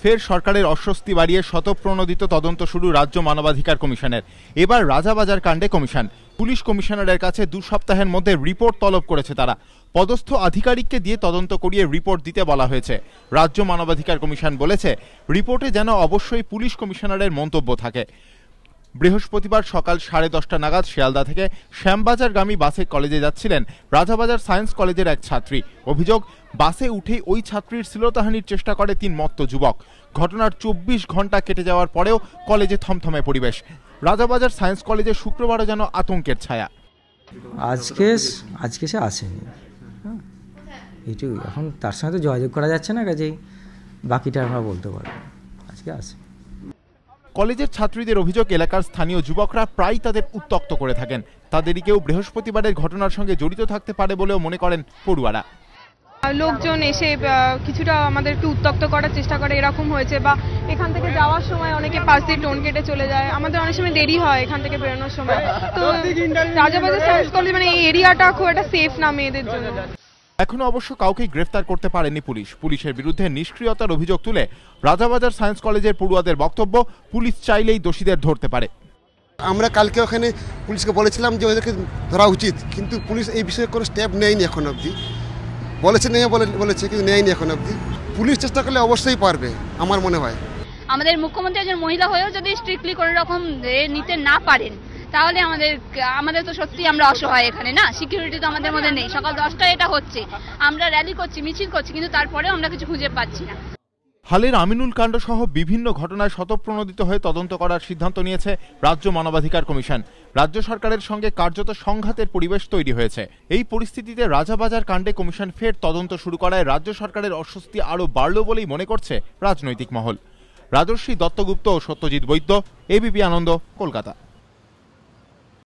ফের সরকারের অস্বস্তি বাড়িয়ে স্বতঃপ্রণোদিত তদন্ত শুরু রাজ্য মানবাধিকার কমিশনের। এবার রাজাবাজার কাণ্ডে কমিশন পুলিশ কমিশনারের কাছে 2 সপ্তাহের মধ্যে রিপোর্ট তলব করেছে তারা। পদস্থ আধিকারিককে দিয়ে তদন্ত করিয়ে রিপোর্ট দিতে বলা হয়েছে। রাজ্য মানবাধিকার কমিশন বলেছে রিপোর্টে যেন অবশ্যই পুলিশ কমিশনারের মন্তব্য থাকে। বৃহস্পতিবার সকাল 10:30 নাগাদ শিয়ালদা থেকে শ্যামবাজারগামী বাসে কলেজে যাচ্ছিলেন রাজাবাজার সায়েন্স কলেজের এক ছাত্রী। অভিযোগ, বাসে উঠেই ওই ছাত্রীর শ্লীলতাহানির চেষ্টা করে 3 মত্ত যুবক। ঘটনার 24 ঘন্টা কেটে যাওয়ার পরেও কলেজে থমথমে পরিবেশ। রাজাবাজার সায়েন্স কলেজে শুক্রবারও যেন আতঙ্কের ছায়া। আজকে সে আসেনি, এইটুকু। এখন তার সঙ্গে তো যোগাযোগ করা যাচ্ছে না, কাজেই বাকিটা আমরা বলতে পারবো। আজকে আসে। কলেজের ছাত্রীদের অভিযোগ, এলাকার স্থানীয় যুবকরা প্রায় তাদের উত্ত্যক্ত করে থাকেন। তাদেরই কেউ বৃহস্পতিবারের ঘটনার সঙ্গে জড়িত থাকতে পারে বলেও মনে করেন পড়ুয়ারা। লোকজন এসে কিছুটা আমাদের একটু উত্ত্যক্ত করার চেষ্টা করে, এরকম হয়েছে। বা এখান থেকে যাওয়ার সময় অনেকে পাশ দিয়ে টোন কেটে চলে যায়, আমাদের অনেক সময় দেরি হয় এখান থেকে বেরোনোর সময়। তো রাজাবাজার সায়েন্স কলেজ মানে এই এরিয়াটা খুব একটা সেফ না মেয়েদের জন্য। এখনো অবশ্য কাউকেই গ্রেফতার করতে পারেনি পুলিশ। পুলিশের বিরুদ্ধে নিষ্ক্রিয়তার অভিযোগ তুলে রাজাবাজার সায়েন্স কলেজের পড়ুয়াদের বক্তব্য, পুলিশ চাইলেই দোষীদের ধরতে পারে। আমরা কালকে ওখানে পুলিশকে বলেছিলাম যে ওদেরকে ধরা উচিত, কিন্তু পুলিশ এই বিষয়ে কোনো স্টেপ নেয়নি এখন অবধি। বলেছে কিন্তু নেয়নি এখন অবধি। পুলিশ চেষ্টা করলে অবশ্যই পারবে আমার মনে হয়। আমাদের মুখ্যমন্ত্রী একজন মহিলা হয়েও যদি স্ট্রিক্টলি কোনো রকম নিতে না পারেন, তাহলে আমাদের তো সত্যি আমরা অসহায় এখানে, না সিকিউরিটি তো আমাদের মধ্যে নেই। সকাল 10টায় এটা হচ্ছে, আমরা র্যালি করছি, মিছিল করছি, কিন্তু তারপরেও আমরা কিছু খুঁজে পাচ্ছি না। হালের আমিনুল কাণ্ড সহ বিভিন্ন ঘটনায় স্বতঃপ্রণোদিত হয়ে তদন্ত করার সিদ্ধান্ত নিয়েছে রাজ্য মানবাধিকার কমিশন। রাজ্য সরকারের সঙ্গে কার্যত সংঘাতের পরিবেশ তৈরি হয়েছে। এই পরিস্থিতিতে রাজাবাজার কাণ্ডে কমিশন ফের তদন্ত শুরু করায় রাজ্য সরকারের অস্বস্তি আরও বাড়ল বলেই মনে করছে রাজনৈতিক মহল। রাজর্ষী দত্তগুপ্ত ও সত্যজিৎ বৈদ্য, এবিপি আনন্দ, কলকাতা।